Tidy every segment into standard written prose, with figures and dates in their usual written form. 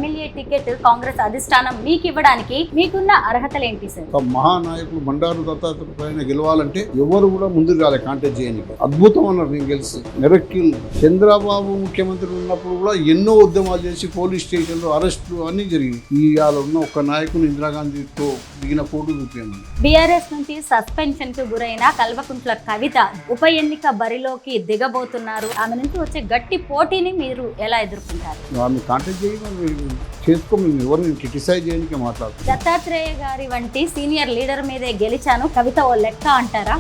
MLA ticket Congress అధిష్టానం మీకు ఇవ్వడానికి మీకున్న అర్హతలేంటి సార్? ఒక మహానాయకుడు బండారు దత్తాత్రేయ పైన గెలవాలంటే ఎవరు కూడా ముందుకు రాలే కాంటెస్ట్ చేయడానికి. అద్భుతం అన్నారు నేను గెలిచి. మెరక్కిల్ చంద్రబాబు ముఖ్యమంత్రి ఉన్నప్పుడు కూడా ఎన్నో ఉద్యమాలు చేసి పోలీస్ స్టేషన్లు అరెస్టులు అన్ని జరిగింది. ఇవాళ ఉన్న ఒక నాయకుని ఇందిరాగాంధీతో దిగిన ఫోటో చూపించాను. బీఆర్ఎస్ నుంచి సస్పెన్షన్ కు గురైన కల్వకుంట్ల కవిత ఉప ఎన్నిక బరిలోకి దిగబోతున్నారు. ఆమె నుంచి వచ్చే గట్టి పోటీని మీరు ఎలా ఎదుర్కొంటారు? ఆమె కాంటెస్ట్ చేయడం చేసుకో, మేము ఎవరిని క్రిటిసైజ్ చేయడానికి మాట్లాడుతాం. దత్తాత్రేయ గారి వంటి సీనియర్ లీడర్ మీదే గెలిచాను కవిత ఓ లెక్క అంటారా?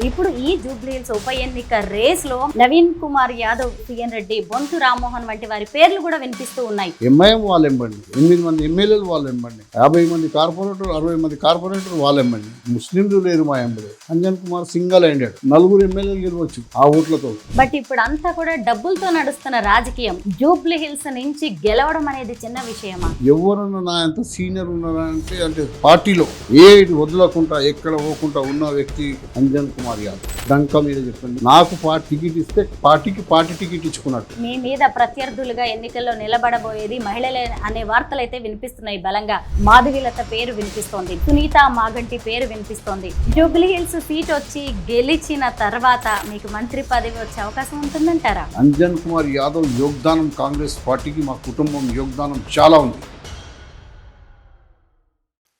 ఇప్పుడు ఈ జూబ్లీహిల్స్ ఉప ఎన్నిక రేస్ లో నవీన్ కుమార్ యాదవ్, సిఎన్ రెడ్డి, బొంతు రామ్మోహన్ వంటి వారి పేర్లు కూడా వినిపిస్తూ ఉన్నాయి. ఎంఐఎం వాళ్ళు ఎంబండి, 8 మంది ఎమ్మెల్యేలు వాళ్ళు ఎంబండి, 50 మంది కార్పొరేటర్, 60 మంది కార్పొరేటర్ వాళ్ళు ఎంబండి. ముస్లింలు లేరు మా ఎంబడి. అంజన్ కుమార్ సింగల్ హ్యాండెడ్ 4 ఎమ్మెల్యేలు గెలవచ్చు ఆ ఓట్లతో. బట్ ఇప్పుడు అంతా కూడా డబ్బులతో నడుస్తున్న రాజకీయం. జూబ్లీహిల్స్ నుంచి గెలవడం అనేది చిన్న విషయమా? ఎవరన్నా నా ఎంత సీనియర్ ఉన్నారా అంటే పార్టీలో ఏది వదలకుండా ఎక్కడ పోకుండా ఉన్న వ్యక్తి అంజన్ కుమార్ యాదవ్. డంకా మీద చెప్పండి, నాకు టికెట్ ఇస్తే పార్టీ టికెట్ ఇచ్చుకున్నట్టు. మీ మీద ప్రత్యర్థులుగా ఎన్నికల్లో నిలబడబోయేది మహిళలే అనే వార్తలు అయితే వినిపిస్తున్నాయి. బలంగా మాధవీలత పేరు వినిపిస్తోంది, సునీత మాగంటి పేరు వినిపిస్తోంది. జూబ్లీహిల్స్ సీట్ వచ్చి గెలిచిన తర్వాత మీకు మంత్రి పదవి వచ్చే అవకాశం ఉంటుందంటారా? అంజన్ కుమార్ యాదవ్ యోగదానం కాంగ్రెస్ పార్టీకి, మా కుటుంబం యోగదానం చాలా ఉంది.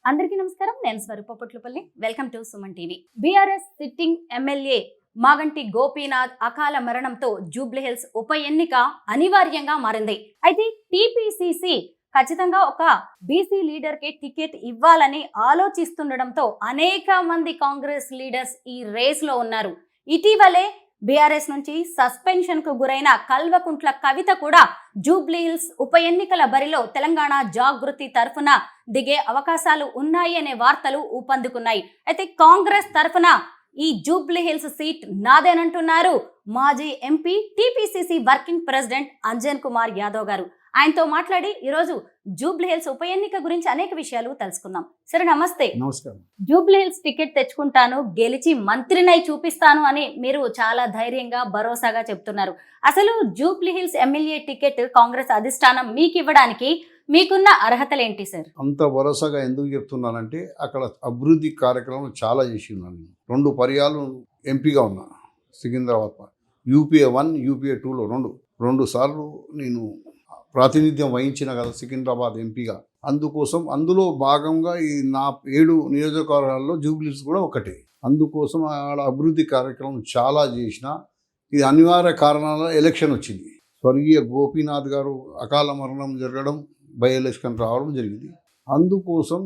అందరికీ నమస్కారం, నేను Swaroopa Potlapalli. Welcome to Suman TV. BRS sitting MLA Maganti Gopinath అకాల మరణంతో జూబ్లీహిల్స్ ఉప ఎన్నిక అనివార్యంగా మారింది. అయితే టీపీసీసీ ఖచ్చితంగా ఒక బీసీ లీడర్ కి టికెట్ ఇవ్వాలని ఆలోచిస్తుండడంతో అనేక మంది కాంగ్రెస్ లీడర్స్ ఈ రేస్ లో ఉన్నారు. ఇటీవలే బీఆర్ఎస్ నుంచి సస్పెన్షన్ కు గురైన కల్వకుంట్ల కవిత కూడా జూబ్లీహిల్స్ ఉప ఎన్నికల బరిలో తెలంగాణ జాగృతి తరఫున దిగే అవకాశాలు ఉన్నాయి అనే వార్తలు ఊపందుకున్నాయి. అయితే కాంగ్రెస్ తరఫున ఈ జూబ్లీహిల్స్ సీట్ నాదేనంటున్నారు మాజీ MP, TPCC working president Anjan Kumar Yadav గారు. ఆయనతో మాట్లాడి ఈరోజు జూబ్లీహిల్స్ ఉప ఎన్నిక గురించి అనేక విషయాలు తెలుసుకుందాం. సరే, నమస్తే. నమస్కారం. జూబ్లీహిల్స్ టికెట్ తెచ్చుకుంటాను, గెలిచి మంత్రినై చూపిస్తాను అని మీరు చాలా ధైర్యంగా, భరోసాగా చెప్తున్నారు. అసలు జూబ్లీహిల్స్ ఎమ్మెల్యే టికెట్ కాంగ్రెస్ అధిష్టానం మీకు ఇవ్వడానికి మీకున్న అర్హతలేంటి సార్? అంత భరోసాగా ఎందుకు చెప్తున్నానంటే అక్కడ అభివృద్ధి కార్యక్రమం చాలా చేసి ఉన్నాను. 2 పర్యాలు ఎంపీగా ఉన్నా సికింద్రాబాద్. యూపీఏ 1, యూపీఏ 2లో రెండు సార్లు నేను ప్రాతినిధ్యం వహించిన కదా సికింద్రాబాద్ ఎంపీగా. అందులో భాగంగా ఈ నా 7 నియోజకవర్గాల్లో జూబ్లీహిల్స్ కూడా ఒకటే. అందుకోసం ఆడ అభివృద్ధి కార్యక్రమం చాలా చేసిన. ఇది అనివార్య కారణాల ఎలక్షన్ వచ్చింది. స్వర్గీయ గోపీనాథ్ గారు అకాల మరణం జరగడం, బై ఎలక్షన్ రావడం జరిగింది. అందుకోసం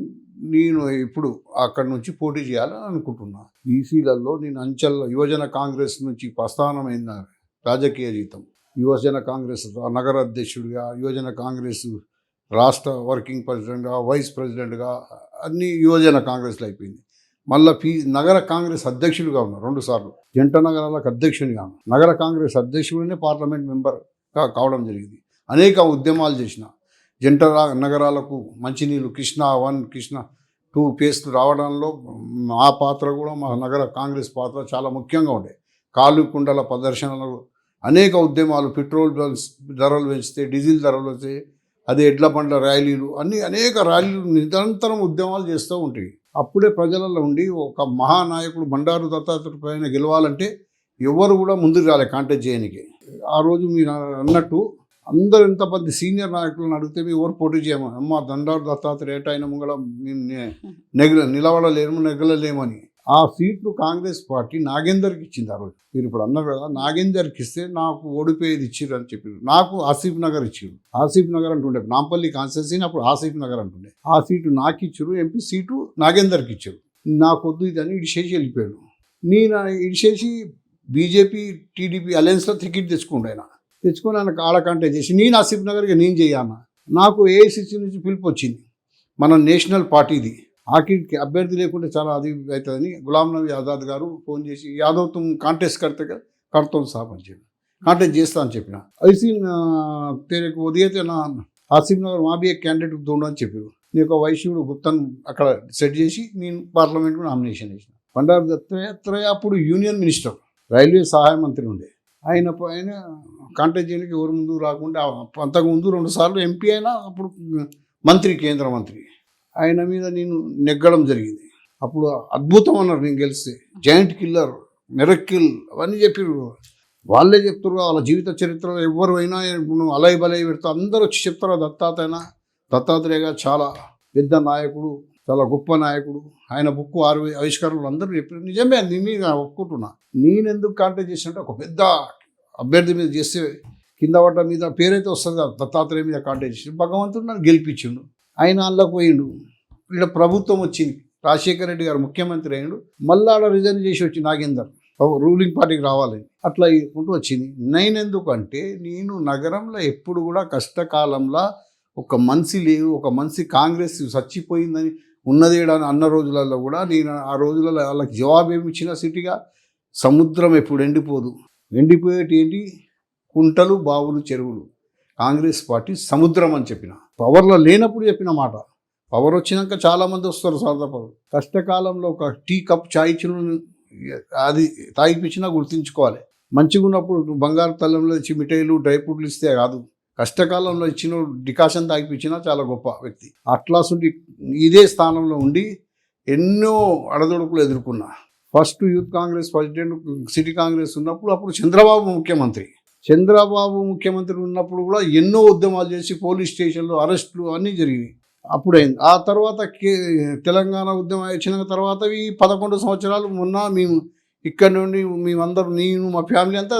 నేను ఇప్పుడు అక్కడి నుంచి పోటీ చేయాలని అనుకుంటున్నా. ఈసీలలో నేను అంచెల యువజన కాంగ్రెస్ నుంచి ప్రస్థానమైన రాజకీయ జీవితం, యువజన కాంగ్రెస్ నగర అధ్యక్షుడిగా, యువజన కాంగ్రెస్ రాష్ట్ర వర్కింగ్ ప్రెసిడెంట్గా, వైస్ ప్రెసిడెంట్గా అన్ని యువజన కాంగ్రెస్లో అయిపోయింది. మళ్ళీ నగర కాంగ్రెస్ అధ్యక్షుడిగా ఉన్నా 2 సార్లు. జంట నగరాలకు అధ్యక్షునిగా ఉన్నా. నగర కాంగ్రెస్ అధ్యక్షుడినే పార్లమెంట్ మెంబర్గా కావడం జరిగింది. అనేక ఉద్యమాలు చేసిన. జంట నగరాలకు మంచినీళ్ళు కృష్ణ 1, కృష్ణ 2 పేస్టులు రావడంలో మా పాత్ర కూడా, మా నగర కాంగ్రెస్ పాత్ర చాలా ముఖ్యంగా ఉండే. కాలుకుండల ప్రదర్శనలు, అనేక ఉద్యమాలు, పెట్రోల్ ధరలు పెంచితే, డీజిల్ ధరలు వస్తే, అదే ఎడ్ల బండ్ల ర్యాలీలు, అనేక ర్యాలీలు, నిరంతరం ఉద్యమాలు చేస్తూ ఉంటాయి. అప్పుడే ప్రజలలో ఉండి ఒక మహానాయకుడు బండారు దత్తాత్రేయ పైన గెలవాలంటే ఎవరు కూడా ముందుకు రాలే కాంటెస్ట్ చేయడానికి. ఆ రోజు మీరు అన్నట్టు అందరూ ఎంతమంది సీనియర్ నాయకులను అడిగితే మేము ఎవరు పోటీ చేయము, అమ్మ బండారు దత్తాత్రేయ అయిన ముంగళ మేము నిలబడలేము, నెగ్గలేమని. ఆ సీట్లు కాంగ్రెస్ పార్టీ నాగేందర్కి ఇచ్చింది. ఆ రోజు మీరు ఇప్పుడు అన్నారు కదా, నాగేందర్కి ఇస్తే నాకు ఓడిపోయేది ఇచ్చిర్రు అని చెప్పారు. నాకు ఆసిఫ్ నగర్ ఇచ్చారు. ఆసిఫ్ నగర్ అంటుండే, నాంపల్లి కాన్స్టిట్యున్సీని అప్పుడు ఆసిఫ్ నగర్ అంటుండే. ఆ సీటు నాకు ఇచ్చారు. ఎంపీ సీటు నాగేందర్కి ఇచ్చారు. నాకొద్దు ఇదని ఇడిచేసి వెళ్ళిపోయాడు. నేను ఇడిచేసి బీజేపీ టీడీపీ అలయన్స్లో టికెట్ తెచ్చుకోండి. తెచ్చుకొని ఆయన కాడకంటే చేసి నేను ఆసిఫ్ నగర్కి నేను చేయన్నా. నాకు ఏఐసిసి నుంచి పిలుపు వచ్చింది, మన నేషనల్ పార్టీది. ఆఖరికి అభ్యర్థి లేకుంటే చాలా అది అవుతుందని గులాం నబీ ఆజాద్ గారు ఫోన్ చేసి, యాదవ్ తుమ్ కాంటెస్ట్ కడతాం సాబ్ అని చెప్పి కాంటెస్ట్ చేస్తా అని చెప్పిన. ఐసీ తెరకు ఉదయతే నా ఆసిఫ్ నగర్ మా బి క్యాండిడేట్ దోండు అని చెప్పారు. నేను ఒక వైశ్యుడు గుప్తన్ అక్కడ సెట్ చేసి నేను పార్లమెంట్కు నామినేషన్ చేసిన. బండారు దత్తాత్రేయ అప్పుడు యూనియన్ మినిస్టర్, రైల్వే సహాయ మంత్రి ఉండే. ఆయన కాంటెస్ట్ చేయడానికి ఎవరు ముందు రాకుండా అంతకుముందు 2 సార్లు ఎంపీ అయినా అప్పుడు మంత్రి, కేంద్ర మంత్రి. ఆయన మీద నేను నెగ్గడం జరిగింది. అప్పుడు అద్భుతం అన్నారు నేను గెలిస్తే. జైంట్ కిల్లర్, మిరకిల్ అవన్నీ చెప్పారు. వాళ్ళే చెప్తారు వాళ్ళ జీవిత చరిత్రలో ఎవరు అయినా ఇప్పుడు అలై బలై పెడతా అందరూ వచ్చి చెప్తారు. దత్తాత్రేయ గారు చాలా పెద్ద నాయకుడు, చాలా గొప్ప నాయకుడు. ఆయన బుక్ 6 ఆవిష్కరణలు అందరూ చెప్పారు. నిజమే, నేను ఒప్పుకుంటున్నా. నేను ఎందుకు కాంటాక్ట్ చేసినట్టు ఒక పెద్ద అభ్యర్థి మీద చేస్తే కింద పడ్డ మీద పేరైతే వస్తుంది కదా, దత్తాత్రేయ మీద కాంటాక్ట్ చేసి భగవంతుడు నన్ను గెలిపించిండు. ఆయన అందులోకి పోయిండు. ఇక్కడ ప్రభుత్వం వచ్చింది, రాజశేఖర రెడ్డి గారు ముఖ్యమంత్రి అయ్యిండు. మళ్ళీ ఆడ రిజైన్ చేసి వచ్చి నాగేందర్ రూలింగ్ పార్టీకి రావాలని అట్లా ఇవ్వకుంటూ వచ్చింది. నేను ఎందుకంటే నేను నగరంలో ఎప్పుడు కూడా కష్టకాలంలో ఒక మనిషి లేవు, ఒక మనిషి కాంగ్రెస్ చచ్చిపోయిందని ఉన్నదేడని అన్న రోజులలో కూడా నేను ఆ రోజులలో వాళ్ళకి జవాబు ఏమి ఇచ్చిన సిటీగా, సముద్రం ఎప్పుడు ఎండిపోదు, ఎండిపోయేటి ఏంటి కుంటలు, బావులు, చెరువులు. కాంగ్రెస్ పార్టీ సముద్రం అని చెప్పిన, పవర్లో లేనప్పుడు చెప్పిన మాట. పవర్ వచ్చినాక చాలామంది వస్తారు సరదాపరు. కష్టకాలంలో ఒక టీ కప్ చాయ్ ఇచ్చిన అది తాగిపించినా గుర్తుంచుకోవాలి. మంచిగా ఉన్నప్పుడు బంగారు తల్లంలో ఇచ్చి మిఠాయిలు, డ్రై ఫ్రూట్లు ఇస్తే కాదు, కష్టకాలంలో ఇచ్చిన డికాషన్ తాగిపించినా చాలా గొప్ప వ్యక్తి. అట్లాసుంటి ఇదే స్థానంలో ఉండి ఎన్నో అడదొడుకులు ఎదుర్కొన్నా. First youth Congress president, city Congress ఉన్నప్పుడు అప్పుడు చంద్రబాబు ముఖ్యమంత్రి ఉన్నప్పుడు కూడా ఎన్నో ఉద్యమాలు చేసి పోలీస్ స్టేషన్లు, అరెస్టులు అన్నీ జరిగినాయి. అప్పుడైంది. ఆ తర్వాత తెలంగాణ ఉద్యమం వచ్చిన తర్వాత ఈ 11 సంవత్సరాలు మొన్న మేము ఇక్కడ నుండి మేమందరం, నేను మా ఫ్యామిలీ అంతా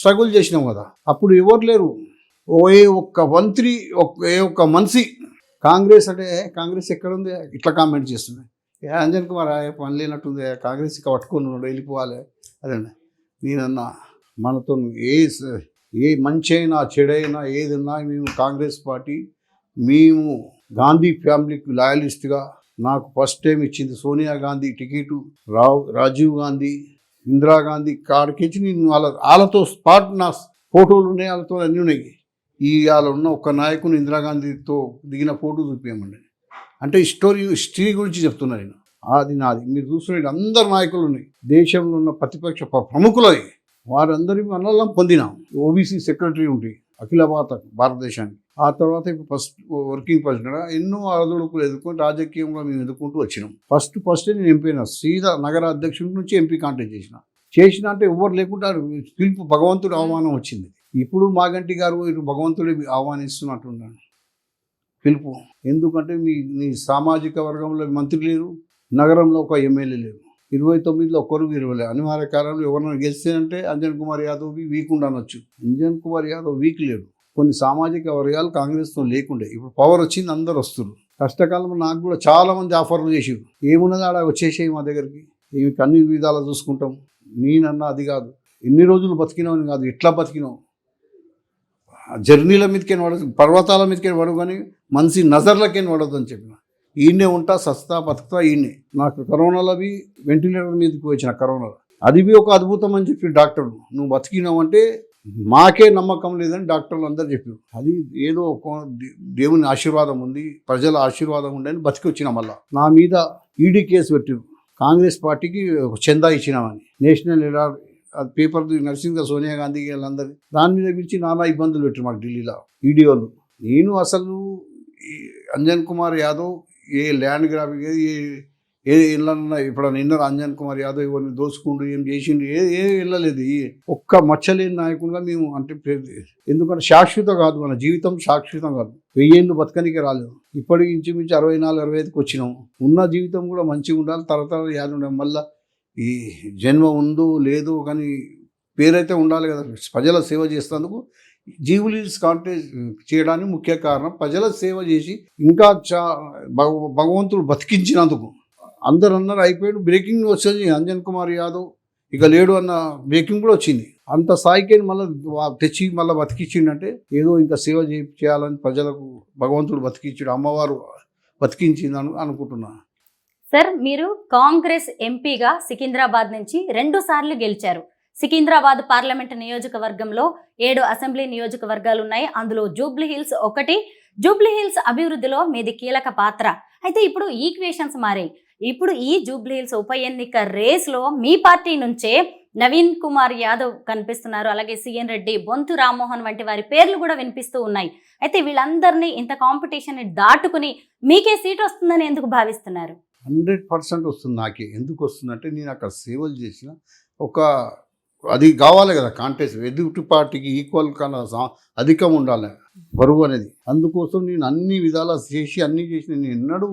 స్ట్రగుల్ చేసినాం కదా. అప్పుడు ఎవరు లేరు, ఒక్క మంత్రి, ఒక్క మనిషి. కాంగ్రెస్ అంటే కాంగ్రెస్ ఎక్కడ ఉంది ఇట్లా కామెంట్ చేస్తున్నాయి. అంజన్ కుమార్ పని లేనట్టుంది, కాంగ్రెస్ ఇక పట్టుకొని వెళ్ళిపోవాలి. అదండి నేనన్నా, మనతో ఏ మంచి అయినా చెడైనా ఏదన్నా మేము కాంగ్రెస్ పార్టీ, మేము గాంధీ ఫ్యామిలీకి లాయలిస్ట్గా. నాకు ఫస్ట్ టైం ఇచ్చింది సోనియా గాంధీ టికెటు, రాజీవ్ గాంధీ, ఇందిరాగాంధీ కాడికించి నేను వాళ్ళతో స్పాట్ నా ఫోటోలు ఉన్నాయి, వాళ్ళతో అన్నీ ఉన్నాయి. వాళ్ళ ఉన్న ఒక్క నాయకుని ఇందిరాగాంధీతో దిగిన ఫోటో చూపించమండి అంటే హిస్టరీ గురించి చెప్తున్నా నేను. అది నాది. మీరు చూస్తున్న అందరు నాయకులు ఉన్నాయి, దేశంలో ఉన్న ప్రతిపక్ష ప్రముఖులది, వారందరి మనల్ని పొందినాం. ఓబీసీ సెక్రటరీ ఉంటాయి అఖిల భారతదేశానికి. ఆ తర్వాత ఇప్పుడు ఫస్ట్ వర్కింగ్ ప్రెసిడెంట్గా ఎన్నో అదొడుకులు ఎదుర్కొని రాజకీయంలో మేము ఎదుర్కొంటూ వచ్చినాం. ఫస్ట్ నేను ఎంపీ అయినా, సీదా నగర అధ్యక్షుడి నుంచి ఎంపీ కాంటాక్ట్ చేసిన అంటే ఎవరు లేకుండా పిలుపు, భగవంతుడి ఆహ్వానం వచ్చింది. ఇప్పుడు మాగంటి గారు ఇటు భగవంతుడి ఆహ్వానిస్తున్నట్టున్నాను పిలుపు. ఎందుకంటే మీ సామాజిక వర్గంలో మంత్రి లేరు, నగరంలో ఒక ఎమ్మెల్యే లేరు, 29లో ఒక్కరు 20 అనివార్య కాలంలో ఎవరైనా గెలిస్తేనంటే అంజన్ కుమార్ యాదవ్ వీక్ ఉండనొచ్చు. అంజన్ కుమార్ యాదవ్ వీక్ లేడు. కొన్ని సామాజిక వర్గాలు కాంగ్రెస్తో లేకుండే, ఇప్పుడు పవర్ వచ్చింది, అందరు వస్తున్నారు. కష్టకాలంలో నాకు కూడా చాలామంది ఆఫర్లు చేసారు. ఏమున్నది ఆడ వచ్చేసేయి మా దగ్గరికి, ఏమి అన్ని విధాలు చూసుకుంటాం. నేనన్నా అది కాదు, ఎన్ని రోజులు బతికినామని కాదు, ఎట్లా బతికినాం. జర్నీల మీదకేం పడదు, పర్వతాల మీదకేం పడవు, కానీ మనిషి నజర్లకేం పడదు అని చెప్పిన. ఈయనే ఉంటా, సస్తా బతుకుతా ఈయనే. నాకు కరోనాలో వెంటిలేటర్ మీదకి వచ్చిన కరోనాలో అది ఒక అద్భుతం అని చెప్పి డాక్టర్లు, నువ్వు బతికినావు అంటే మాకే నమ్మకం లేదని డాక్టర్లు అందరూ చెప్పారు. అది ఏదో ఒక దేవుని ఆశీర్వాదం ఉంది, ప్రజల ఆశీర్వాదం ఉండని బతికి వచ్చిన. మళ్ళా నా మీద ఈడీ కేసు పెట్టారు, కాంగ్రెస్ పార్టీకి ఒక చందా ఇచ్చినామని. నేషనల్ హెరాల్డ్ పేపర్ నర్సింగ్ సోనియా గాంధీ వాళ్ళందరూ దాని మీద పిలిచి నానా ఇబ్బందులు పెట్టారు మాకు ఢిల్లీలో ఈడీ వాళ్ళు. నేను అసలు అంజన్ కుమార్ యాదవ్ ఏ ల్యాండ్ గ్రాబింగ్ ఏ ఇళ్ళన్నా ఇప్పుడు నిన్న అంజన్ కుమార్ యాదవ్ ఎవరిని దోచుకుంటూ ఏం చేసిండు ఏ వెళ్ళలేదు. ఒక్క మచ్చలేని నాయకునిగా మేము అంటే, ఎందుకంటే శాశ్వతం కాదు, మన జీవితం శాశ్వతం కాదు. 1000 ఏళ్ళు బతకనికే రాలేదు. ఇప్పటికి ఇంచుమించు 64-65కి వచ్చినాము. ఉన్న జీవితం కూడా మంచిగా ఉండాలి, తరతరాలు యాద ఉండాలి. మళ్ళీ ఈ జన్మ ఉందో లేదో కానీ పేరైతే ఉండాలి కదా. ప్రజల సేవ చేసేందుకు జీవులీస్ కాంటెస్ట్ చేయడానికి ముఖ్య కారణం ప్రజల సేవ చేసి ఇంకా భగవంతుడు బతికించినందుకు. అందరు అన్నారు అయిపోయాడు, బ్రేకింగ్ వచ్చింది, అంజన్ కుమార్ యాదవ్ ఇక లేడు అన్న బ్రేకింగ్ కూడా వచ్చింది. అంత స్థాయికి మళ్ళీ తెచ్చి మళ్ళీ బతికించిండంటే ఏదో ఇంకా సేవ చేయాలని ప్రజలకు భగవంతుడు బతికించాడు, అమ్మవారు బతికించిందని అనుకుంటున్నాను. సార్, మీరు కాంగ్రెస్ ఎంపీగా సికింద్రాబాద్ నుంచి 2 సార్లు గెలిచారు. సికింద్రాబాద్ పార్లమెంట్ నియోజకవర్గంలో 7 అసెంబ్లీ నియోజకవర్గాలు ఉన్నాయి. అందులో జూబ్లీ హిల్స్ ఒకటి. జూబ్లీ హిల్స్ అభివృద్ధిలో మీది కీలక పాత్ర. అయితే ఇప్పుడు ఈక్వేషన్స్ మారాయి. ఇప్పుడు ఈ జూబ్లీ హిల్స్ ఉప ఎన్నిక రేస్లో మీ పార్టీ నుంచే నవీన్ కుమార్ యాదవ్ కనిపిస్తున్నారు, అలాగే సిఎన్ రెడ్డి, బొంతు రామ్మోహన్ వంటి వారి పేర్లు కూడా వినిపిస్తూ ఉన్నాయి. అయితే వీళ్ళందరినీ ఇంత కాంపిటీషన్ దాటుకుని మీకే సీట్ వస్తుందని ఎందుకు భావిస్తున్నారు? 100% వస్తుంది నాకే. ఎందుకు వస్తుందంటే నేను అక్కడ సేవలు చేసిన ఒక అది కావాలి కదా కాంటెస్ట్, ఎదుటి పార్టీకి ఈక్వల్ కన్నా అధికం ఉండాలి బరువు అనేది. అందుకోసం నేను అన్ని విధాలా చేసి అన్నీ చేసి నేను ఎన్నడూ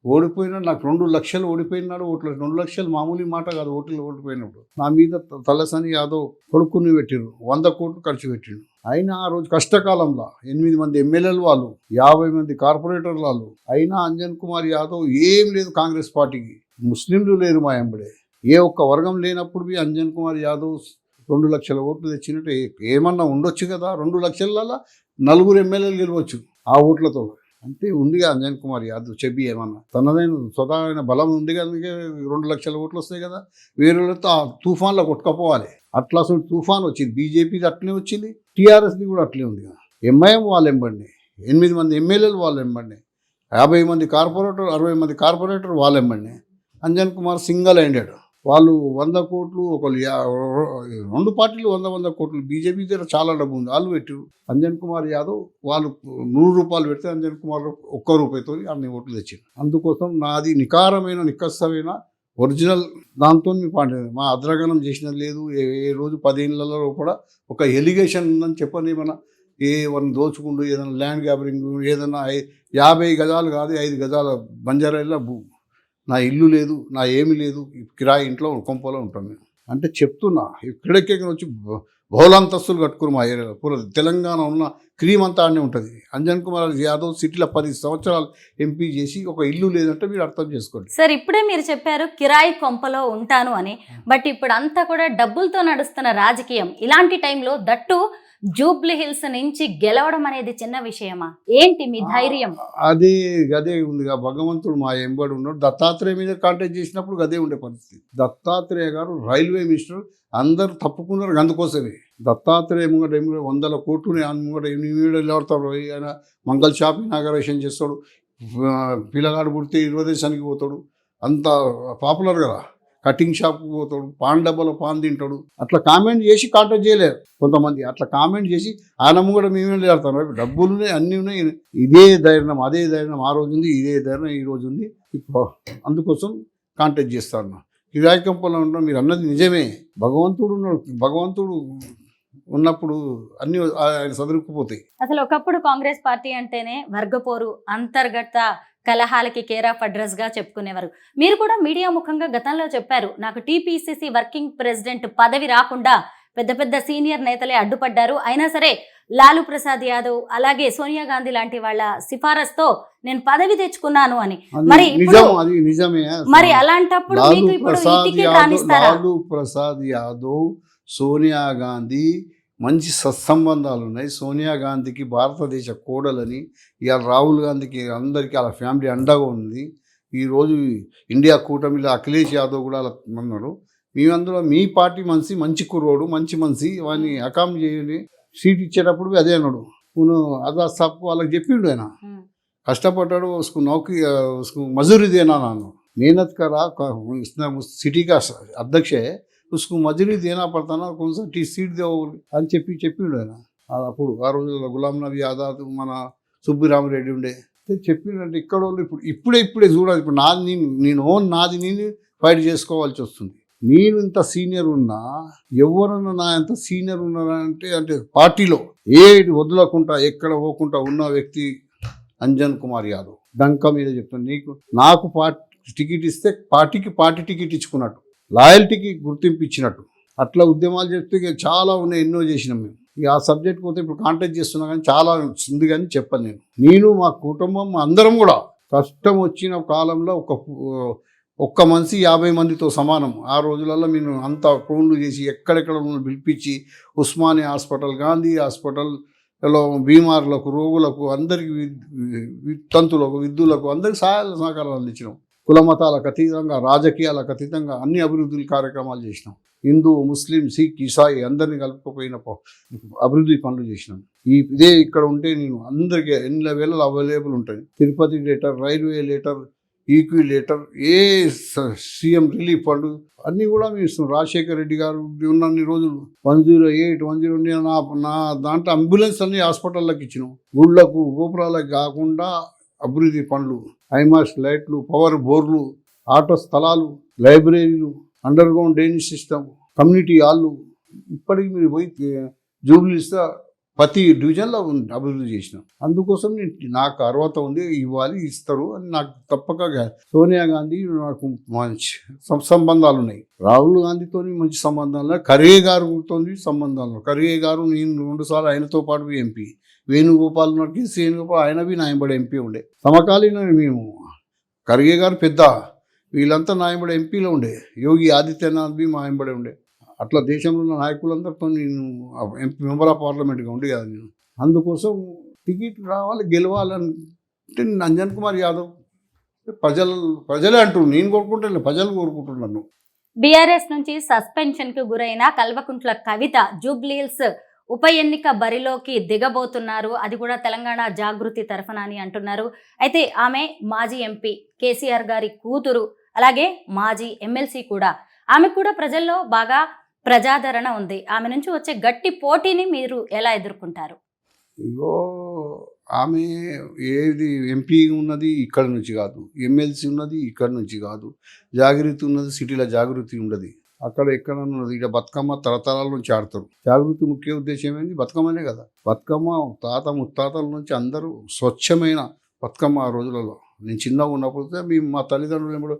ఓడిపోయినా, నాకు 2 లక్షలు ఓడిపోయినాడు ఓట్లు. 2 లక్షలు మామూలు మాట కాదు ఓట్లు ఓడిపోయినప్పుడు. నా మీద తలసాని యాదవ్ కొడుకుని పెట్టిండు, 100 కోట్లు ఖర్చు పెట్టిండు. అయినా ఆ రోజు కష్టకాలంలో 8 మంది ఎమ్మెల్యేలు వాళ్ళు, 50 మంది కార్పొరేటర్లు వాళ్ళు, అయినా అంజన్ కుమార్ యాదవ్ ఏం లేదు కాంగ్రెస్ పార్టీకి. ముస్లింలు లేరు మా ఎంబడే, ఏ ఒక్క వర్గం లేనప్పుడు అంజన్ కుమార్ యాదవ్ 2 లక్షల ఓట్లు తెచ్చినట్టు ఏమన్నా ఉండొచ్చు కదా. 2 లక్షలలో 4 ఎమ్మెల్యేలు గెలవచ్చు ఆ ఓట్లతో. అంటే ఉందిగా అంజన్ కుమార్ యాదవ్ చెప్పి ఏమన్నా తనదైన స్వతహమైన బలం ఉంది కదా, 2 లక్షల ఓట్లు వస్తాయి కదా. వేరేతో ఆ తుఫాన్లో కొట్టుకపోవాలి. అట్లా అసలు తుఫాన్ వచ్చింది. బీజేపీది అట్లనే వచ్చింది, టీఆర్ఎస్ది కూడా అట్లే ఉంది కదా. ఎంఐఎం వాళ్ళు ఎంబడిని, 8 మంది ఎమ్మెల్యేలు వాళ్ళు ఎంబడిని, 50 మంది కార్పొరేటర్, 60 మంది కార్పొరేటర్ వాళ్ళు ఎంబడిని. Anjan Kumar single handed. వాళ్ళు 100 కోట్లు, ఒకళ్ళు 2 పార్టీలు 100 కోట్లు. బీజేపీ దగ్గర చాలా డబ్బు ఉంది, వాళ్ళు పెట్టారు. అంజన్ కుమార్ యాదవ్ వాళ్ళు 100 రూపాయలు పెడితే అంజన్ కుమార్ 1 రూపాయితో అన్ని ఓట్లు తెచ్చారు. అందుకోసం నాది నికారమైన నిక్కస్తమైన ఒరిజినల్ దాంతో మీ పాడేది. మా అద్రగణం చేసినది లేదు. ఏ రోజు 10 ఏళ్ళలో కూడా ఒక ఎలిగేషన్ ఉందని చెప్పని మన ఏమన్నా దోచుకుంటూ ఏదైనా ల్యాండ్ గ్యాబరింగ్, ఏదైనా 50 గజాలు కాదు 5 గజాల బంజారాయిల్లో నా ఇల్లు లేదు, నా ఏమీ లేదు, కిరాయి ఇంట్లో కొంపలో ఉంటాను నేను అంటే చెప్తున్నా. ఇక్కడికే వచ్చి బహుళంతస్తులు కట్టుకుని మా ఏరియాలో పూర తెలంగాణ ఉన్న క్రీమ్ అంతా ఆడనే ఉంటుంది. అంజన్ కుమార్ యాదవ్ సిటీలో 10 సంవత్సరాలు ఎంపీ చేసి ఒక ఇల్లు లేదంటే మీరు అర్థం చేసుకోండి. సార్, ఇప్పుడే మీరు చెప్పారు కిరాయి కొంపలో ఉంటాను అని. బట్ ఇప్పుడు అంతా కూడా డబ్బులతో నడుస్తున్న రాజకీయం. ఇలాంటి టైంలో దట్టు జూబ్లీ హిల్స్ నుంచి గెలవడం అనేది చిన్న విషయమా? ఏంటి మీ ధైర్యం? అదే ఉందిగా. భగవంతుడు మా ఎంబడి ఉన్నాడు. దత్తాత్రేయ మీద కాంటాక్ట్ చేసినప్పుడు అదే ఉండే పరిస్థితి. దత్తాత్రేయ గారు రైల్వే మినిస్టర్, అందరు తప్పుకున్నారు అందుకోసమే. దత్తాత్రేయ ముంగట 100 కోట్లు ముంగట నిలబడతాడు. ఆయన మంగళ షాప్ ఇనాగరేషన్ చేస్తాడు, పిల్లగాడు పుడితే 20 దేశానికి పోతాడు, అంత పాపులర్ కదా. కటింగ్ షాప్కి పోతాడు, పాన్ డబ్బాలో పాన్ తింటాడు. అట్లా కామెంట్ చేసి కాంటాక్ట్ చేయలేరు కొంతమంది. అట్లా కామెంట్ చేసి ఆయన కూడా మేమే ఆడతాను. డబ్బులు ఉన్నాయి, అన్నీ ఉన్నాయి. ఇదే ధైర్యం, అదే ధైర్యం ఆ రోజు ఉంది, ఇదే ధైర్యం ఈ రోజు ఉంది. ఇప్పుడు అందుకోసం కాంటాక్ట్ చేస్తాను. కిరాయి కంపంలో ఉండడం మీరు అన్నది నిజమే. భగవంతుడు ఉన్నాడు, భగవంతుడు ఉన్నప్పుడు అన్ని ఆయన సదురుకుపోతాయి. అసలు ఒకప్పుడు కాంగ్రెస్ పార్టీ అంటేనే వర్గపోరు, అంతర్గత కలహాలకి కేర్ ఆఫ్ అడ్రస్ గా చెప్పుకునేవారు. మీరు కూడా మీడియా ముఖంగా గతంలో చెప్పారు, నాకు టీపీసీసీ వర్కింగ్ ప్రెసిడెంట్ పదవి రాకుండా పెద్ద పెద్ద సీనియర్ నేతలే అడ్డుపడ్డారు, అయినా సరే లాలూ ప్రసాద్ యాదవ్ అలాగే సోనియా గాంధీ లాంటి వాళ్ళ సిఫారసుతో నేను పదవి తెచ్చుకున్నాను అని. మరి అలాంటప్పుడు మీకు ఇప్పుడు ఈ టికెట్ రానిస్తారా? లాలూ ప్రసాద్ యాదవ్, సోనియా గాంధీ మంచి సత్సంబంధాలు ఉన్నాయి. సోనియా గాంధీకి భారతదేశ కోడలని, ఇవాళ రాహుల్ గాంధీకి అందరికీ అలా ఫ్యామిలీ అండగా ఉంది. ఈరోజు ఇండియా కూటమిలో అఖిలేష్ యాదవ్ కూడా అలా అన్నారు. మేమందరూ మీ పార్టీ మంచి కుర్రోడు, మంచి మనిషి, వాడిని అకామ్ చేయండి, సీట్ ఇచ్చేటప్పుడు అదే అన్నాడు. నేను ఆజాద్ సాబ్కు వాళ్ళకి చెప్పిండు, ఆయన కష్టపడ్డాడు, నౌకరీ మజూరీ దేనా అన్నాను. मेहनत करा, सिटी का अध्यक्ष है, उसको मजूरी देना पड़ता ना, कौन सा सीट दे అని చెప్పిండు ఆయన. అప్పుడు ఆ రోజుల్లో గులాం నబీ ఆజాద్, మన సుబ్బిరామరెడ్డి ఉండే చెప్పిండంటే ఇక్కడ వాళ్ళు ఇప్పుడే చూడాలి. ఇప్పుడు నాది నేను ఫైట్ చేసుకోవాల్సి వస్తుంది. నేను ఇంత సీనియర్ ఉన్నా, ఎవరన్నా నా ఎంత సీనియర్ ఉన్నారంటే పార్టీలో ఏది వదలకుండా ఎక్కడ పోకుండా ఉన్న వ్యక్తి అంజన్ కుమార్ యాదవ్. డంక మీద చెప్తాను, నాకు టికెట్ ఇస్తే పార్టీ టికెట్ ఇచ్చుకున్నట్టు, లాయల్టీకి గుర్తింపు ఇచ్చినట్టు. అట్లా ఉద్యమాలు చెప్తే చాలా ఉన్నాయి, ఎన్నో చేసినాం మేము. ఇక ఆ సబ్జెక్ట్ పోతే ఇప్పుడు కాంటాక్ట్ చేస్తున్నా కానీ చాలా ఉంది కానీ చెప్పను. నేను మా కుటుంబం అందరం కూడా కష్టం వచ్చిన కాలంలో ఒక్క మనిషి 50 మందితో సమానం. ఆ రోజులలో మేము అంతా ఫోన్లు చేసి ఎక్కడెక్కడ పిలిపించి ఉస్మానియా హాస్పిటల్, గాంధీ హాస్పిటల్లో బీమార్లకు, రోగులకు, అందరికి, తంతులకు, విద్యులకు అందరికి సహకారాలు అందించినాం. కుల మతాలకు అతీతంగా, రాజకీయాలకు అతీతంగా అన్ని అభివృద్ధి కార్యక్రమాలు చేసినాం. హిందూ, ముస్లిం, సిక్, ఇసాయి అందరినీ కలుపుకుపోయిన అభివృద్ధి పనులు చేసినాను. ఇదే ఇక్కడ ఉంటే నేను అందరికీ ఎన్ని వేళలు అవైలబుల్ ఉంటాయి. తిరుపతి లెటర్, రైల్వే లెటర్, ఈక్విలేటర్, ఏ సీఎం రిలీఫ్ ఫండ్ అన్నీ కూడా మేము ఇస్తున్నాం. రాజశేఖర రెడ్డి గారు ఉన్నన్ని రోజులు 108, 109 నా దాంట్లో అంబులెన్స్ అన్ని హాస్పిటల్లోకి ఇచ్చినాం. గుళ్ళకు గోపురాలకు కాకుండా అభివృద్ధి పనులు, ఐమాస్ లైట్లు, పవర్ బోర్లు, ఆటో స్థలాలు, లైబ్రరీలు, underground drainage system, community హాళ్ళు. ఇప్పటికి మీరు పోయి జూబ్లీస్లో ప్రతి డివిజన్లో అభివృద్ధి చేసినాం. అందుకోసం నాకు అర్హత ఉంది, ఇవ్వాలి, ఇస్తారు అని నాకు తప్పక. సోనియా గాంధీ నాకు మంచి సంబంధాలు ఉన్నాయి. రాహుల్ గాంధీతో మంచి సంబంధాలు ఉన్నాయి. ఖర్గే గారితో సంబంధాలు ఉన్నాయి. ఖర్గే గారు నేను 2 సార్లు ఆయనతో పాటు ఎంపీ. వేణుగోపాల్ కేసీ వేణుగోపాల్ ఆయనవి నాయంబడి ఎంపీ ఉండే. సమకాలీన మేము ఖర్గే గారు పెద్ద, వీళ్ళంతా నాయంబడి ఎంపీలో ఉండే. యోగి ఆదిత్యనాథ్ బి మా ఎంబడే ఉండే. అట్లా దేశంలో ఉన్న నాయకులందరితో నేను ఎంపీ మెంబర్ ఆఫ్ పార్లమెంట్గా ఉండే కదా నేను. అందుకోసం టికెట్ రావాలి, గెలవాలంటే అంజన్ కుమార్ యాదవ్ ప్రజలే అంటారు. నేను కోరుకుంటాను, ప్రజలు కోరుకుంటున్నాను. బీఆర్ఎస్ నుంచి సస్పెన్షన్ కు గురైన కల్వకుంట్ల కవిత జూబ్లీహిల్స్ ఉప ఎన్నిక బరిలోకి దిగబోతున్నారు. అది కూడా తెలంగాణ జాగృతి తరఫున అని అంటున్నారు. అయితే ఆమె మాజీ ఎంపీ, కేసీఆర్ గారి కూతురు, అలాగే మాజీ ఎమ్మెల్సీ కూడా. ఆమె కూడా ప్రజల్లో బాగా ప్రజాదరణ ఉంది. ఆమె నుంచి వచ్చే గట్టి పోటీని మీరు ఎలా ఎదుర్కొంటారు? ఇగో ఆమె ఏది ఎంపీ ఉన్నది ఇక్కడ నుంచి కాదు, ఎమ్మెల్సీ ఉన్నది ఇక్కడ నుంచి కాదు, జాగృతి ఉన్నది సిటీలో జాగృతి ఉండదు, అక్కడ ఎక్కడ ఉన్నది. ఇక బతుకమ్మ తరతరాల నుంచి ఆడతారు. జాగృతి ముఖ్య ఉద్దేశం ఏంది? బతుకమ్మనే కదా. బతుకమ్మ తాత ముత్తాతల నుంచి అందరూ స్వచ్ఛమైన బతుకమ్మ ఆ రోజులలో. నేను చిన్నగా ఉన్నప్పుడు మా తల్లిదండ్రులు ఎంబడు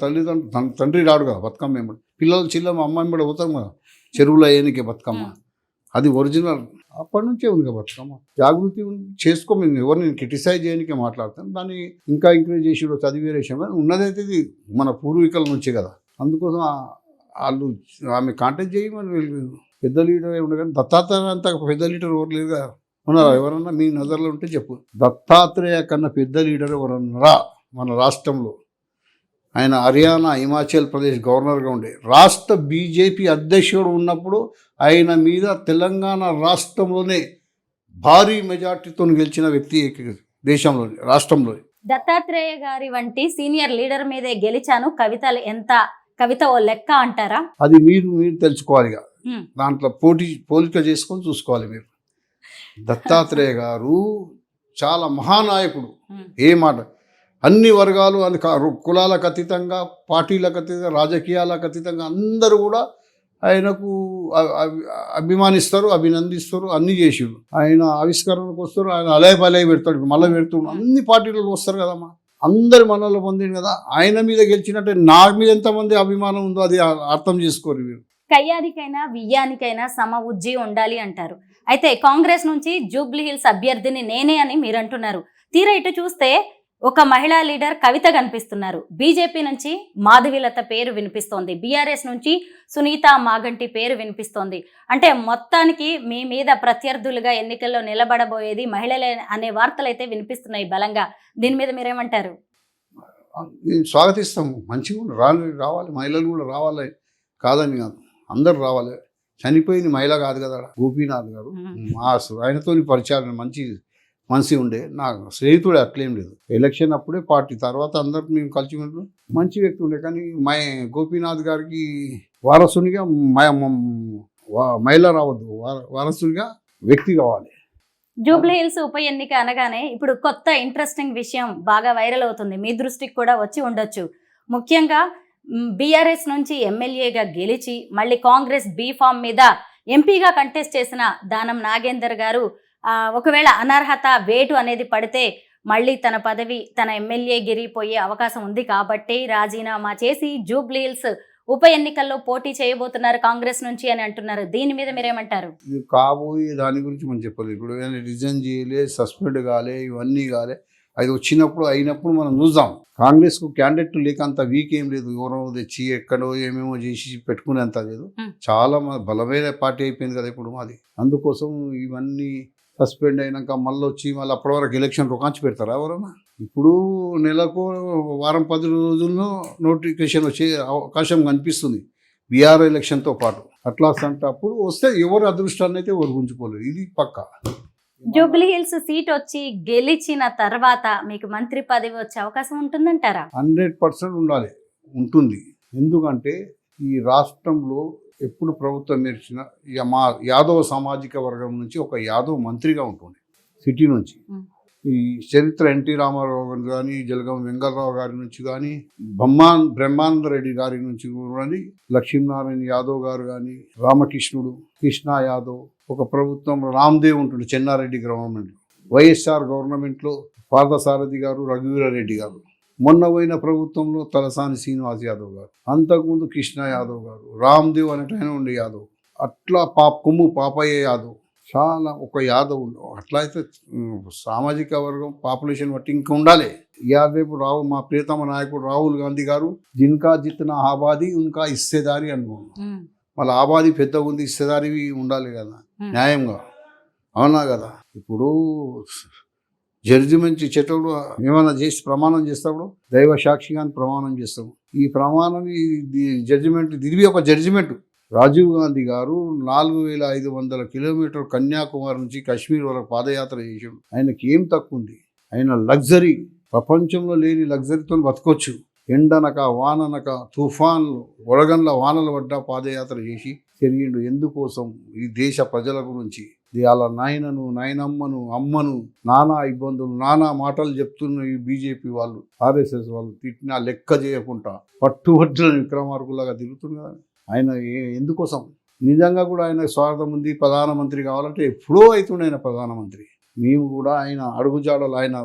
తల్లిదండ్రులు తండ్రి రాడు కదా బతుకమ్మ ఎంబడి, పిల్లలు చిల్లమ్మ అమ్మ ఎంబడి పోతాం కదా చెరువులో ఏనికే బతుకమ్మ. అది ఒరిజినల్ అప్పటి నుంచే ఉంది కదా బతుకమ్మ. జాగృతి చేసుకోమని ఎవరు నేను క్రిటిసైజ్ చేయడానికే మాట్లాడతాను. దాన్ని ఇంకా ఎంకరేజ్ చేసి చదివే విషయం ఉన్నదైతే ఇది మన పూర్వీకుల నుంచే కదా. అందుకోసం వాళ్ళు ఆమె కాంటాక్ట్ చేయమని పెద్ద లీడర్ ఉండే, కానీ దత్తాత్రేయ అంత పెద్ద లీడర్ ఎవరు లేరు కదా. ఉన్నారా ఎవరన్నా మీ నజర్లో ఉంటే చెప్పు. దత్తాత్రేయ కన్నా పెద్ద లీడర్ ఎవరన్నారా మన రాష్ట్రంలో? ఆయన హర్యానా, హిమాచల్ ప్రదేశ్ గవర్నర్గా ఉండే, రాష్ట్ర బీజేపీ అధ్యక్షుడు ఉన్నప్పుడు ఆయన మీద తెలంగాణ రాష్ట్రంలోనే భారీ మెజార్టీతో గెలిచిన వ్యక్తి దేశంలో, రాష్ట్రంలో. దత్తాత్రేయ గారి వంటి సీనియర్ లీడర్ మీదే గెలిచాను, కవిత ఓ లెక్క అంటారా? అది మీరు తెలుసుకోవాలి. దాంట్లో పోలిక చేసుకొని చూసుకోవాలి మీరు. దత్తాత్రేయ గారు చాలా మహానాయకుడు. ఏ మాట, అన్ని వర్గాలు, అని కులాలకు అతీతంగా, పార్టీలకు అతీతంగా, రాజకీయాలకు అతీతంగా అందరూ కూడా ఆయనకు అభిమానిస్తారు, అభినందిస్తారు, అన్నీ చేసిడు. ఆయన ఆవిష్కరణకు వస్తారు, ఆయన అలయ పెడతాడు, మళ్ళీ పెడుతున్నాడు. అన్ని పార్టీలలో వస్తారు కదమ్మా, అందరి మనలో పొందింది కదా. ఆయన మీద గెలిచినట్టే నా మీద ఎంతమంది అభిమానం ఉందో అది అర్థం చేసుకోరు మీరు. కయ్యానికైనా వియ్యానికైనా సమ ఉజ్జి ఉండాలి అంటారు. అయితే కాంగ్రెస్ నుంచి జూబ్లీహిల్స్ అభ్యర్థిని నేనే అని మీరు అంటున్నారు. తీరా ఇటు చూస్తే ఒక మహిళా లీడర్ కవిత కనిపిస్తున్నారు. బీజేపీ నుంచి మాధవిలత పేరు వినిపిస్తోంది. బీఆర్ఎస్ నుంచి సునీత మాగంటి పేరు వినిపిస్తోంది. అంటే మొత్తానికి మీ మీద ప్రత్యర్థులుగా ఎన్నికల్లో నిలబడబోయేది మహిళలే అనే వార్తలు అయితే వినిపిస్తున్నాయి బలంగా. దీని మీద మీరేమంటారు? నేను స్వాగతిస్తాము. మంచిగా రావాలి, మహిళలు కూడా రావాలి, కాదని కాదు, అందరు రావాలి. చనిపోయింది మహిళ కాదు కదా, గోపీనాథ్ గారు ఆయనతో పరిచయం మంచి మనిషి ఉండే, నాకు స్నేహితుడే, అట్లేం లేదు. ఎలక్షన్ అప్పుడే పార్టీ, తర్వాత అందరికి మేము కలిసి మంచి వ్యక్తి ఉండే. కానీ గోపీనాథ్ గారికి వారసునిగా మహిళ రావద్దు, వారసునిగా వ్యక్తి కావాలి. జూబ్లీహిల్స్ ఉప ఎన్నిక అనగానే ఇప్పుడు కొత్త ఇంట్రెస్టింగ్ విషయం బాగా వైరల్ అవుతుంది, మీ దృష్టికి కూడా వచ్చి ఉండొచ్చు. ముఖ్యంగా బీఆర్ఎస్ నుంచి ఎమ్మెల్యేగా గెలిచి మళ్ళీ కాంగ్రెస్ బీఫామ్ మీద ఎంపీగా కంటెస్ట్ చేసిన దానం నాగేందర్ గారు ఒకవేళ అనర్హత వేటు అనేది పడితే మళ్ళీ తన పదవి, తన ఎమ్మెల్యే గిరిపోయే అవకాశం ఉంది కాబట్టి రాజీనామా చేసి జూబ్లీహిల్స్ ఉప ఎన్నికల్లో పోటీ చేయబోతున్నారు కాంగ్రెస్ నుంచి అని అంటున్నారు. దీని మీద మీరేమంటారు? కాబోయే దాని గురించి మనం చెప్పలేదు. ఇప్పుడు రిజైన్ చేయలే, సస్పెండ్ కాలే, ఇవన్నీ కాలే. అది వచ్చినప్పుడు అయినప్పుడు మనం చూద్దాం. కాంగ్రెస్కు క్యాండిడేట్ లేక అంత వీక్ ఏం లేదు. ఎవరో తెచ్చి ఎక్కడో ఏమేమో చేసి పెట్టుకునేంత లేదు. చాలా బలమైన పార్టీ అయిపోయింది కదా ఇప్పుడు మాది. అందుకోసం ఇవన్నీ సస్పెండ్ అయినాక మళ్ళీ వచ్చి మళ్ళీ అప్పటి వరకు ఎలక్షన్ రొకాంచి పెడతారా ఎవరన్నా? ఇప్పుడు నెలకు వారం 10 రోజుల్లో నోటిఫికేషన్ వచ్చే అవకాశం కనిపిస్తుంది బీఆర్ ఎలక్షన్తో పాటు. అట్లా అంటే అప్పుడు వస్తే ఎవరు అదృష్టాన్ని అయితే ఎవరు గుంజుకోలేదు, ఇది పక్కా. జూబ్లీ హిల్స్ సీట్ వచ్చి గెలిచిన తర్వాత మీకు మంత్రి పదవి వచ్చే అవకాశం ఉంటుందంటారా? 100% ఉండాలి, ఉంటుంది. ఎందుకంటే ఈ రాష్ట్రంలో ఎప్పుడు ప్రభుత్వం మెరిచిన మా యాదవ సామాజిక వర్గం నుంచి ఒక యాదవ్ మంత్రిగా ఉంటుంది సిటీ నుంచి. ఈ చరిత్ర ఎన్టీ రామారావు గారు కానీ, జలగం వెంకటరావు గారి నుంచి కానీ, బ్రహ్మానంద రెడ్డి గారి నుంచి కానీ, లక్ష్మీనారాయణ యాదవ్ గారు కానీ, రామకృష్ణుడు, కృష్ణా యాదవ్, ఒక ప్రభుత్వం రామ్దేవ్ ఉంటుంది చెన్నారెడ్డి గవర్నమెంట్లో, వైఎస్ఆర్ గవర్నమెంట్లో పార్థసారథి గారు, రఘువీరారెడ్డి గారు, మొన్న పోయిన ప్రభుత్వంలో తలసాని శ్రీనివాస్ యాదవ్ గారు, అంతకుముందు కృష్ణ యాదవ్ గారు, రామ్దేవ్ అనేటైనా ఉండే యాదవ్, అట్లా కొమ్ము పాపయ్య యాదవ్, చాలా ఒక యాదవ్ అట్లా అయితే సామాజిక వర్గం పాపులేషన్ బట్టి ఇంకా ఉండాలి. ఇవాళ రేపు మా ప్రియతమ నాయకుడు రాహుల్ గాంధీ గారు జిన్కా జిత్న ఆబాది ఉన్కా ఇస్సేదారి అనుకున్నాం. మళ్ళీ ఆబాది పెద్దగా ఉంది, ఇస్సేదారి ఉండాలి కదా న్యాయంగా, అవునా కదా. ఇప్పుడు జడ్జి మంచి చెట్టుడు ఏమైనా చేసి ప్రమాణం చేస్తాడు, దైవ సాక్షిగా ప్రమాణం చేస్తాము. ఈ ప్రమాణం జడ్జిమెంట్ ఇది ఒక జడ్జిమెంట్. రాజీవ్ గాంధీ గారు 4500 కిలోమీటర్ కన్యాకుమారి నుంచి కాశ్మీర్ వరకు పాదయాత్ర చేసాడు. ఆయనకి ఏం తక్కువ ఉంది? ఆయన లగ్జరీ, ప్రపంచంలో లేని లగ్జరీతో బతకొచ్చు. ఎండనక వాననక తుఫాన్లు వడగండ్ల వానలు పడ్డ పాదయాత్ర చేసి తిరిగిండు. ఎందుకోసం? ఈ దేశ ప్రజల గురించి. వాళ్ళ నాయనను, నాయనమ్మను, అమ్మను నానా ఇబ్బందులు, నానా మాటలు చెప్తున్న ఈ బీజేపీ వాళ్ళు, ఆర్ఎస్ఎస్ వాళ్ళు తిట్టినా లెక్క చేయకుండా పట్టుబట్టుల విక్రమార్కులాగా తిరుగుతున్నారు. ఆయన ఎందుకోసం? నిజంగా కూడా ఆయన స్వార్థం ఉంది. ప్రధానమంత్రి కావాలంటే ఎప్పుడో అవుతుండే ఆయన ప్రధానమంత్రి. మేము కూడా ఆయన అడుగుజాడలు, ఆయన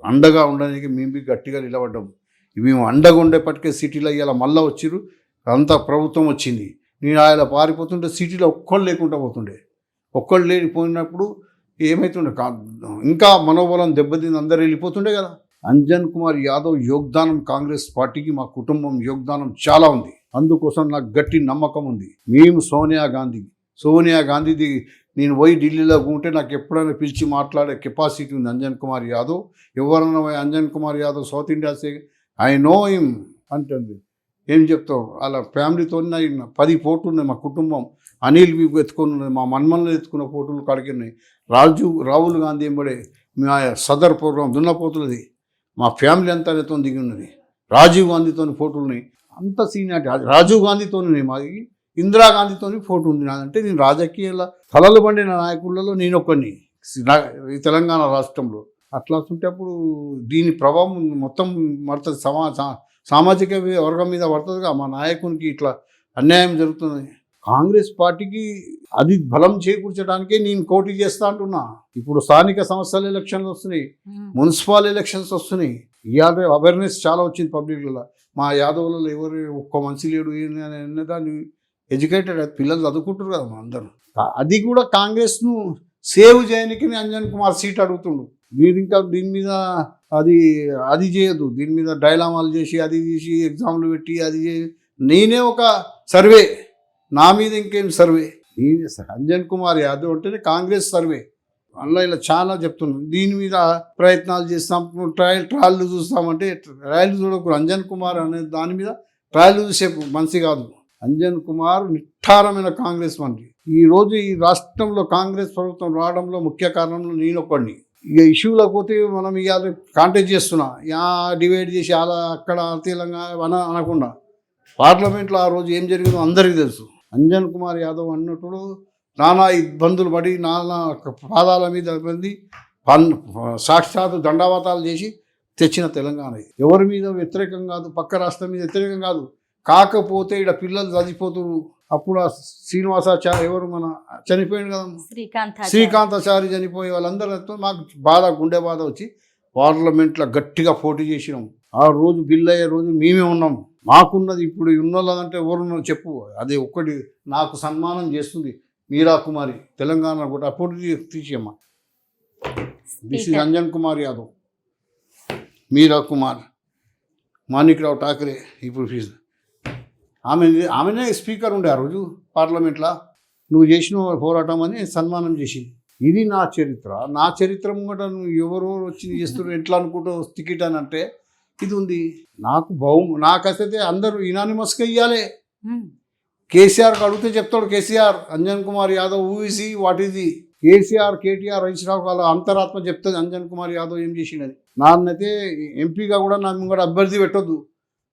అండగా ఉండడానికి మేము గట్టిగా నిలబడ్డాము. మేము అండగా ఉండేపటికే సిటీలో ఇలా మళ్ళీ వచ్చిర్రు, అంత ప్రభుత్వం వచ్చింది. నేను ఆయన పారిపోతుంటే సిటీలో ఒక్కళ్ళు లేకుండా పోతుండే. ఒక్కళ్ళు లేనిపోయినప్పుడు ఏమవుతుండే? ఇంకా మనోబలం దెబ్బతింది, అందరు వెళ్ళిపోతుండే కదా. అంజన్ కుమార్ యాదవ్ యోగదానం కాంగ్రెస్ పార్టీకి, మా కుటుంబం యోగదానం చాలా ఉంది. అందుకోసం నాకు గట్టి నమ్మకం ఉంది. మేము సోనియా గాంధీది నేను పోయి ఢిల్లీలో ఉంటే నాకు ఎప్పుడైనా పిలిచి మాట్లాడే కెపాసిటీ ఉంది అంజన్ కుమార్ యాదవ్. ఎవరన్నా Anjan Kumar Yadav south India I know him అంటుంది. ఏం చెప్తావు? అలా ఫ్యామిలీతో 10 ఫోటోలు ఉన్నాయి. మా కుటుంబం అనిల్ ఎత్తుకొని ఉన్నది, మా మన్మల్ని ఎత్తుకున్న ఫోటోలు కడిగినాయి. రాహుల్ గాంధీ ఎంబడే మా సదర్ ప్రోగ్రాం దున్నపోతులది, మా ఫ్యామిలీ అంతా దిగి ఉన్నది. రాజీవ్ గాంధీతో ఫోటోలు ఉన్నాయి. అంత సీనియారిటీ రాజీవ్ గాంధీతో మాది, ఇందిరాగాంధీతో ఫోటో ఉంది నాదంటే. నేను రాజకీయాల తలలు పండిన నాయకులలో నేను ఒక్కడిని ఈ తెలంగాణ రాష్ట్రంలో. అట్లా ఉంటేప్పుడు దీని ప్రభావం మొత్తం పడుతుంది, సామాజిక వర్గం మీద పడుతుందిగా. మా నాయకునికి ఇట్లా అన్యాయం జరుగుతుంది. కాంగ్రెస్ పార్టీకి అది బలం చేకూర్చడానికే నేను పోటీ చేస్తా అంటున్నా. ఇప్పుడు స్థానిక సంస్థల ఎలక్షన్లు వస్తున్నాయి, మున్సిపల్ ఎలక్షన్స్ వస్తున్నాయి. ఇవాళ అవేర్నెస్ చాలా వచ్చింది పబ్లిక్లలో. మా యాదవులలో ఎవరు ఒక్క మనిషి లేడు దాన్ని ఎడ్యుకేటెడ్ పిల్లలు చదువుకుంటారు కదా మా అందరూ. అది కూడా కాంగ్రెస్ను సేవ్ చేయడానికి అంజన్ కుమార్ సీట్ అడుగుతుండు. మీరు ఇంకా దీని మీద అది చేయదు, దీని మీద డైలామాలు చేసి అది చేసి ఎగ్జామ్లు పెట్టి అది నేనే ఒక సర్వే, నా మీద ఇంకేం సర్వే? నేనే అంజన్ కుమార్ యాదవ్ అంటేనే కాంగ్రెస్ సర్వే. అలా ఇలా చాలా చెప్తున్నాను. దీని మీద ప్రయత్నాలు చేస్తాం, ట్రయల్ చూస్తామంటే ట్రయల్ చూడకూడదు. అంజన్ కుమార్ అనే దాని మీద ట్రయల్ చూసే మనిషి కాదు. అంజన్ కుమార్ నిఠారమైన కాంగ్రెస్ మంత్రి. ఈరోజు ఈ రాష్ట్రంలో కాంగ్రెస్ ప్రభుత్వం రావడంలో ముఖ్య కారణంలో నేను ఒకడిని. ఇక ఇష్యూలకు పోతే మనం ఇవాళ కాంటాక్ట్ చేస్తున్నా, డివైడ్ చేసి అలా అక్కడ తెలంగాణ అనకుండా పార్లమెంట్లో ఆ రోజు ఏం జరిగిందో అందరికీ తెలుసు. అంజన్ కుమార్ యాదవ్ అన్నప్పుడు నానా ఇబ్బందులు పడి, నానా పాదాల మీద మంది సాక్షాత్ దండవాతాలు చేసి తెచ్చిన తెలంగాణ. ఎవరి మీద వ్యతిరేకం కాదు, పక్క రాష్ట్రం మీద వ్యతిరేకం కాదు. కాకపోతే ఇక్కడ పిల్లలు చదివిపోతున్నారు. అప్పుడు ఆ శ్రీనివాసాచారి ఎవరు మన చనిపోయాడు కదా, శ్రీకాంతాచారి చనిపోయే వాళ్ళందరితో మాకు గుండె బాధ వచ్చి పార్లమెంట్లో గట్టిగా పోటీ చేసినాం. ఆ రోజు బిల్ అయ్యే రోజు మేమే ఉన్నాం. మాకున్నది ఇప్పుడు ఉన్నోళ్ళదంటే ఎవరున్నారు చెప్పు? అది ఒక్కటి నాకు సన్మానం చేస్తుంది మీరా కుమారి, తెలంగాణ కూడా అప్పుడు తీసేయమ్మా. దిస్ ఇస్ అంజన్ కుమార్ యాదవ్, మీరా కుమార్, మాణిక్రావు ఠాకరే. ఇప్పుడు ఆమెనే స్పీకర్ ఉండే ఆ రోజు పార్లమెంట్లో. నువ్వు చేసిన పోరాటం అని సన్మానం చేసింది. ఇది నా చరిత్ర. నా చరిత్ర ముంగట నువ్వు ఎవరో వచ్చి చేస్తున్నారు ఎట్లా అనుకుంటూ టికెట్ అని అంటే ఇది ఉంది. నాకు అసలు అందరూ యునానిమస్గా ఇవ్వాలి. కేసీఆర్కి అడిగితే చెప్తాడు KCR, Anjan Kumar Yadav who is he, what is he? KCR KTR Harish Rao వాళ్ళ అంతరాత్మ చెప్తుంది అంజన్ కుమార్ యాదవ్ ఏం చేసినది. నాన్నైతే ఎంపీగా కూడా నా ముంగడ అభ్యర్థి పెట్టొద్దు,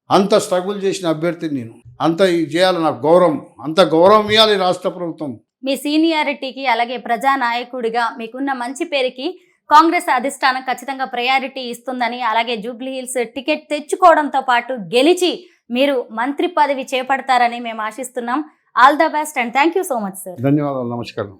అంత స్ట్రగుల్ చేసిన అభ్యర్థిని నేను, అంత చేయాలి, నాకు గౌరవం, అంత గౌరవం ఇవ్వాలి రాష్ట్ర ప్రభుత్వం. మీ సీనియారిటీకి అలాగే ప్రజానాయకుడిగా మీకున్న మంచి పేరుకి కాంగ్రెస్ అధిష్టానం ఖచ్చితంగా ప్రయారిటీ ఇస్తుందని, అలాగే జూబ్లీ హిల్స్ టికెట్ తెచ్చుకోవడంతో పాటు గెలిచి మీరు మంత్రి పదవి చేపడతారని మేము ఆశిస్తున్నాం. All the best and thank you so much sir. ధన్యవాదాలు, నమస్కారం.